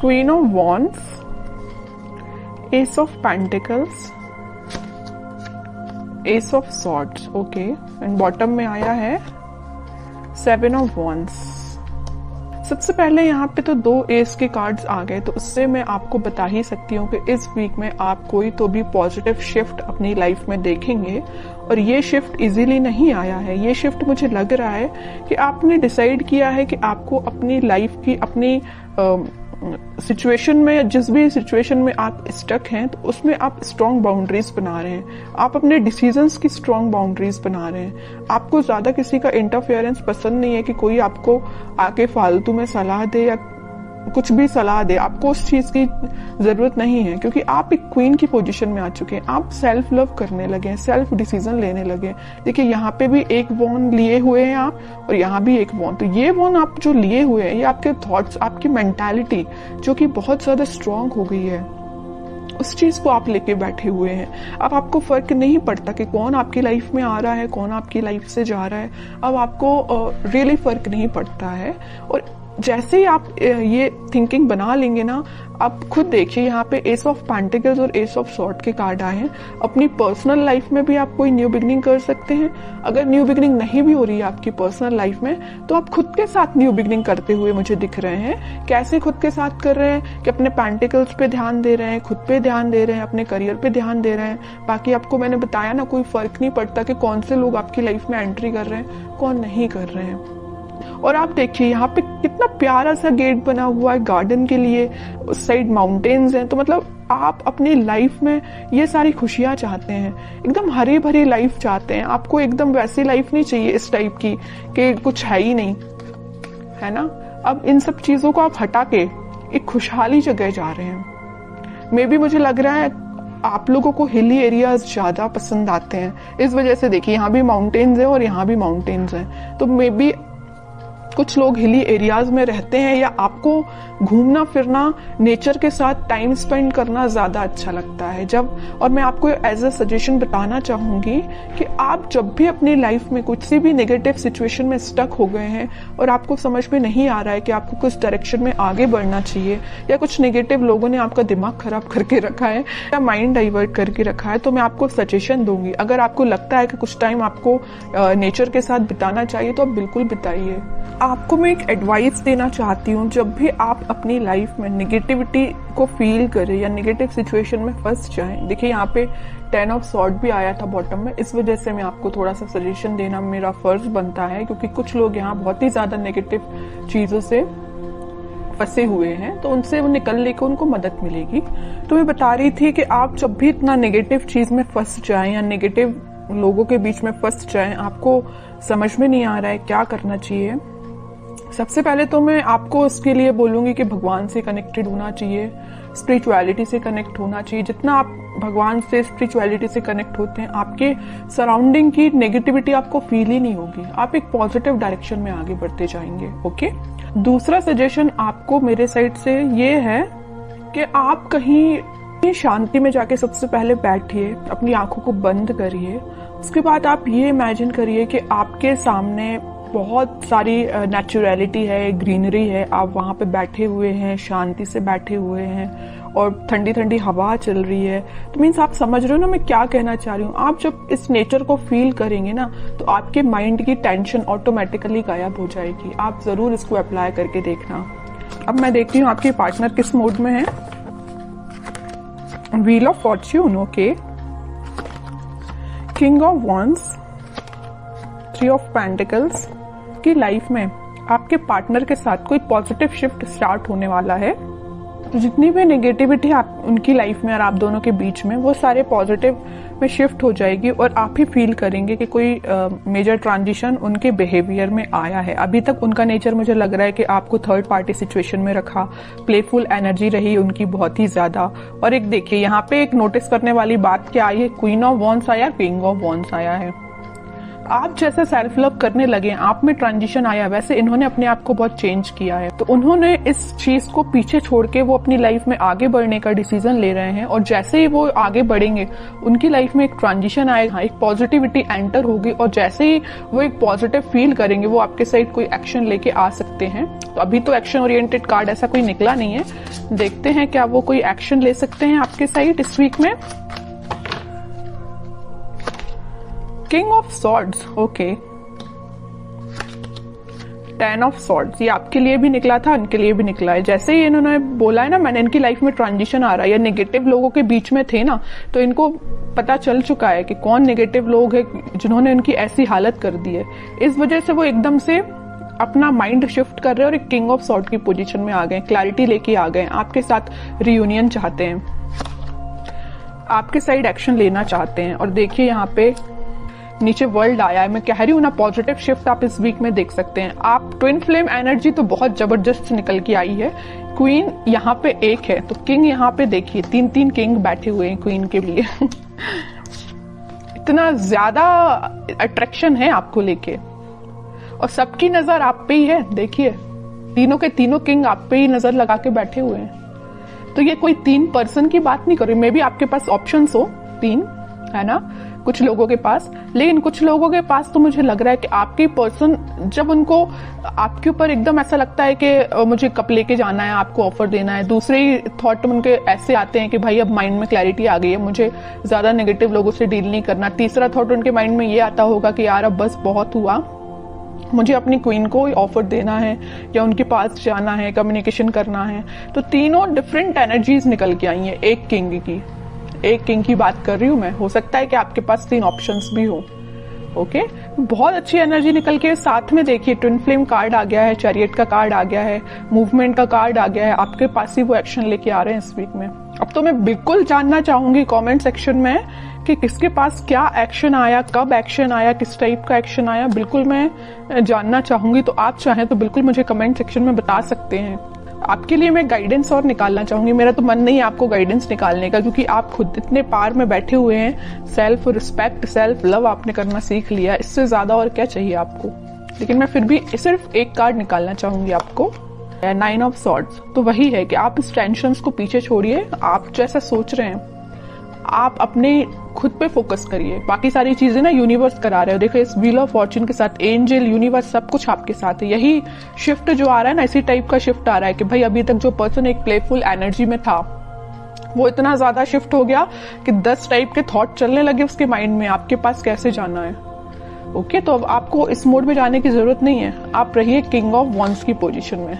Queen of wands, S of pentacles, S of swords, okay, and bottom में आया है 7 of wands. सबसे पहले यहाँ पे तो 2 एस के कार्ड्स आ गए, तो उससे मैं आपको बता ही सकती हूँ कि इस वीक में आप कोई तो भी पॉजिटिव शिफ्ट अपनी लाइफ में देखेंगे। और ये शिफ्ट इजीली नहीं आया है, ये शिफ्ट मुझे लग रहा है कि आपने डिसाइड किया है कि आपको अपनी लाइफ की, अपनी सिचुएशन में, जिस भी सिचुएशन में आप स्टक हैं, तो उसमें आप स्ट्रॉन्ग बाउंड्रीज बना रहे हैं, आप अपने डिसीजंस की स्ट्रॉन्ग बाउंड्रीज बना रहे हैं। आपको ज्यादा किसी का इंटरफेरेंस पसंद नहीं है कि कोई आपको आके फालतू में सलाह दे या कुछ भी सलाह दे, आपको उस चीज की जरूरत नहीं है, क्योंकि आप एक क्वीन की पोजीशन में आ चुके हैं। आप सेल्फ लव करने लगे हैं, सेल्फ डिसीजन लेने लगे हैं। देखिए यहाँ पे भी एक वॉन लिए हुए हैं आप, और यहाँ भी एक वॉन। तो ये वॉन आप जो लिए हुए हैं, ये आपके थॉट्स, आपकी मेंटालिटी जो कि बहुत ज्यादा स्ट्रांग हो गई है, उस चीज को आप लेके बैठे हुए हैं। अब आपको फर्क नहीं पड़ता कि कौन आपकी लाइफ में आ रहा है, कौन आपकी लाइफ से जा रहा है। अब आपको रियली फर्क नहीं पड़ता है। और जैसे ही आप ये थिंकिंग बना लेंगे ना, आप खुद देखिए यहाँ पे एस ऑफ पेंटिकल्स और एस ऑफ सॉर्ड के कार्ड आए हैं। अपनी पर्सनल लाइफ में भी आप कोई न्यू बिगनिंग कर सकते हैं। अगर न्यू बिगनिंग नहीं भी हो रही है आपकी पर्सनल लाइफ में, तो आप खुद के साथ न्यू बिगनिंग करते हुए मुझे दिख रहे हैं। कैसे खुद के साथ कर रहे हैं कि अपने पेंटिकल्स पे ध्यान दे रहे हैं, खुद पे ध्यान दे रहे हैं, अपने करियर पे ध्यान दे रहे हैं। बाकी आपको मैंने बताया ना, कोई फर्क नहीं पड़ता कि कौन से लोग आपकी लाइफ में एंट्री कर रहे हैं, कौन नहीं कर रहे हैं। और आप देखिए यहाँ पे कितना प्यारा सा गेट बना हुआ है गार्डन के लिए, उस साइड माउंटेन्स हैं। तो मतलब आप अपनी लाइफ में ये सारी खुशियां चाहते हैं, एकदम हरी भरी लाइफ चाहते हैं। आपको एकदम वैसी लाइफ नहीं चाहिए इस टाइप की कि कुछ है ही नहीं, है ना। अब इन सब चीजों को आप हटा के एक खुशहाली जगह जा रहे हैं। मे बी मुझे लग रहा है आप लोगों को हिली एरियाज ज्यादा पसंद आते हैं, इस वजह से देखिए यहाँ भी माउंटेन्स हैं और यहाँ भी माउंटेन्स हैं। तो मे बी कुछ लोग हिली एरियाज में रहते हैं, या आपको घूमना फिरना, नेचर के साथ टाइम स्पेंड करना ज्यादा अच्छा लगता है जब। और मैं आपको एज अ सजेशन बताना चाहूंगी कि आप जब भी अपनी लाइफ में कुछ सी भी नेगेटिव सिचुएशन में स्टक हो गए हैं और आपको समझ में नहीं आ रहा है कि आपको कुछ डायरेक्शन में आगे बढ़ना चाहिए, या कुछ नेगेटिव लोगों ने आपका दिमाग खराब करके रखा है या माइंड डाइवर्ट करके रखा है, तो मैं आपको सजेशन दूंगी। अगर आपको लगता है कि कुछ टाइम आपको नेचर के साथ बिताना चाहिए, तो आप बिल्कुल बिताइए। आपको मैं एक एडवाइस देना चाहती हूँ, जब भी आप अपनी लाइफ में नेगेटिविटी को फील करें या नेगेटिव सिचुएशन में फंस जाएं, देखिए यहाँ पे 10 ऑफ सॉर्ड भी आया था बॉटम में, इस वजह से मैं आपको थोड़ा सा सजेशन देना मेरा फर्ज बनता है, क्योंकि कुछ लोग यहाँ बहुत ही ज्यादा नेगेटिव चीजों से फंसे हुए हैं, तो उनसे वो निकलने को उनको मदद मिलेगी। तो मैं बता रही थी कि आप जब भी इतना नेगेटिव चीज में फंस जाएं या नेगेटिव लोगों के बीच में फंस जाएं, आपको समझ में नहीं आ रहा है क्या करना चाहिए, सबसे पहले तो मैं आपको इसके लिए बोलूंगी कि भगवान से कनेक्टेड होना चाहिए, स्पिरिचुअलिटी से कनेक्ट होना चाहिए। जितना आप भगवान से, स्पिरिचुअलिटी से कनेक्ट होते हैं, आपके सराउंडिंग की नेगेटिविटी आपको फील ही नहीं होगी, आप एक पॉजिटिव डायरेक्शन में आगे बढ़ते जाएंगे। ओके। दूसरा सजेशन आपको मेरे साइड से ये है कि आप कहीं शांति में जाके सबसे पहले बैठिए, अपनी आंखों को बंद करिए। उसके बाद आप ये इमेजिन करिए कि आपके सामने बहुत सारी नेचुरलिटी है, ग्रीनरी है, आप वहां पे बैठे हुए हैं, शांति से बैठे हुए हैं और ठंडी ठंडी हवा चल रही है। तो मीन्स आप समझ रहे हो ना मैं क्या कहना चाह रही हूँ। आप जब इस नेचर को फील करेंगे ना, तो आपके माइंड की टेंशन ऑटोमेटिकली गायब हो जाएगी। आप जरूर इसको अप्लाई करके देखना। अब मैं देखती हूँ आपके पार्टनर किस मूड में है। Wheel of Fortune, okay, king of wands, 3 of pentacles. की लाइफ में आपके पार्टनर के साथ कोई पॉजिटिव शिफ्ट स्टार्ट होने वाला है। तो जितनी भी नेगेटिविटी आप उनकी लाइफ में और आप दोनों के बीच में, वो सारे पॉजिटिव में शिफ्ट हो जाएगी और आप ही फील करेंगे कि कोई मेजर ट्रांजिशन उनके बिहेवियर में आया है। अभी तक उनका नेचर मुझे लग रहा है कि आपको थर्ड पार्टी सिचुएशन में रखा, प्लेफुल एनर्जी रही उनकी बहुत ही ज्यादा। और एक देखिए यहाँ पे एक नोटिस करने वाली बात क्या आई है, क्वीन ऑफ वॉन्ड्स आया, किंग ऑफ वॉन्ड्स आया है। आप जैसे सेल्फ लव करने लगे, आप में ट्रांजिशन आया, वैसे इन्होंने अपने आप को बहुत चेंज किया है। तो उन्होंने इस चीज को पीछे छोड़ के वो अपनी लाइफ में आगे बढ़ने का डिसीजन ले रहे हैं, और जैसे ही वो आगे बढ़ेंगे उनकी लाइफ में एक ट्रांजिशन आएगा, एक पॉजिटिविटी एंटर होगी, और जैसे ही वो एक पॉजिटिव फील करेंगे वो आपके साइड कोई एक्शन लेके आ सकते हैं। तो अभी तो एक्शन ओरिएंटेड कार्ड ऐसा कोई निकला नहीं है, देखते हैं क्या वो कोई एक्शन ले सकते हैं आपके साइड इस वीक में। King of swords, okay, 10 of swords, ये आपके लिए भी निकला था, इनके लिए भी निकला है। जैसे ही इन्होंने बोला है ना, मैंने इनकी लाइफ में ट्रांजिशन आ रहा है, या नेगेटिव लोगों के बीच में थे ना, तो इनको पता चल चुका है कि कौन नेगेटिव लोग हैं जिन्होंने इनकी ऐसी हालत कर दी है। इस वजह से वो एकदम से अपना माइंड शिफ्ट कर रहे हैं और एक किंग ऑफ सॉर्ड की पोजीशन में आ गए, क्लैरिटी लेके आ गए, आपके साथ रियूनियन चाहते हैं, आपके साइड एक्शन लेना चाहते हैं। और देखिए यहाँ पे नीचे वर्ल्ड आया है, मैं कह रही हूँ ना, पॉजिटिव शिफ्ट आप इस वीक में देख सकते हैं। आप ट्विन फ्लेम एनर्जी तो बहुत जबरदस्त निकल के आई है। क्वीन यहाँ पे एक है, तो किंग यहाँ पे देखिए 3-3 किंग बैठे हुए हैं क्वीन के लिए इतना ज्यादा अट्रैक्शन है आपको लेके, और सबकी नजर आप पे ही है। देखिए तीनों के तीनों किंग आप पे ही नजर लगा के बैठे हुए हैं। तो ये कोई 3 पर्सन की बात नहीं कर रही, मे बी आपके पास ऑप्शंस हो 3, है ना, कुछ लोगों के पास, लेकिन कुछ लोगों के पास तो मुझे लग रहा है कि आपके पर्सन, जब उनको आपके ऊपर एकदम ऐसा लगता है कि मुझे कप लेके जाना है, आपको ऑफर देना है, दूसरे ही थॉट उनके ऐसे आते हैं कि भाई अब माइंड में क्लैरिटी आ गई है, मुझे ज्यादा नेगेटिव लोगों से डील नहीं करना। तीसरा थॉट उनके माइंड में ये आता होगा कि यार अब बस बहुत हुआ, मुझे अपनी क्वीन को ऑफर देना है या उनके पास जाना है, कम्युनिकेशन करना है। तो तीनों डिफरेंट एनर्जीज निकल के आई हैं एक किंग की बात कर रही हूं मैं। हो सकता है कि आपके पास 3 ऑप्शंस भी हो। ओके, बहुत अच्छी एनर्जी निकल के साथ में देखिए ट्विन फ्लेम कार्ड आ गया है, चैरियट का कार्ड आ गया है, मूवमेंट का कार्ड आ गया है, आपके पास ही वो एक्शन लेके आ रहे हैं इस वीक में। अब तो मैं बिल्कुल जानना चाहूंगी कमेंट सेक्शन में कि किसके पास क्या एक्शन आया, कब एक्शन आया, किस टाइप का एक्शन आया, बिल्कुल मैं जानना चाहूंगी। तो आप चाहें तो बिल्कुल मुझे कमेंट सेक्शन में बता सकते हैं। आपके लिए मैं गाइडेंस और निकालना चाहूंगी, मेरा तो मन नहीं है आपको गाइडेंस निकालने का, क्योंकि आप खुद इतने पार में बैठे हुए हैं। सेल्फ रिस्पेक्ट, सेल्फ लव आपने करना सीख लिया, इससे ज्यादा और क्या चाहिए आपको। लेकिन मैं फिर भी सिर्फ एक कार्ड निकालना चाहूंगी आपको, 9 ऑफ सॉर्ड्स। तो वही है कि आप इस टेंशन को पीछे छोड़िए, आप जैसा सोच रहे हैं आप अपने खुद पे फोकस करिए, बाकी सारी चीजें ना यूनिवर्स करा रहे हो। देखो इस व्हील ऑफ फॉर्च्यून के साथ एंजल, यूनिवर्स, सब कुछ आपके साथ है। यही शिफ्ट जो आ रहा है ना, इसी टाइप का शिफ्ट आ रहा है कि भाई अभी तक जो पर्सन एक प्लेफुल एनर्जी में था, वो इतना ज्यादा शिफ्ट हो गया कि 10 टाइप के थॉट चलने लगे उसके माइंड में, आपके पास कैसे जाना है। ओके, तो अब आपको इस मोड में जाने की जरूरत नहीं है, आप रहिए किंग ऑफ वॉन्ड्स की पोजीशन में।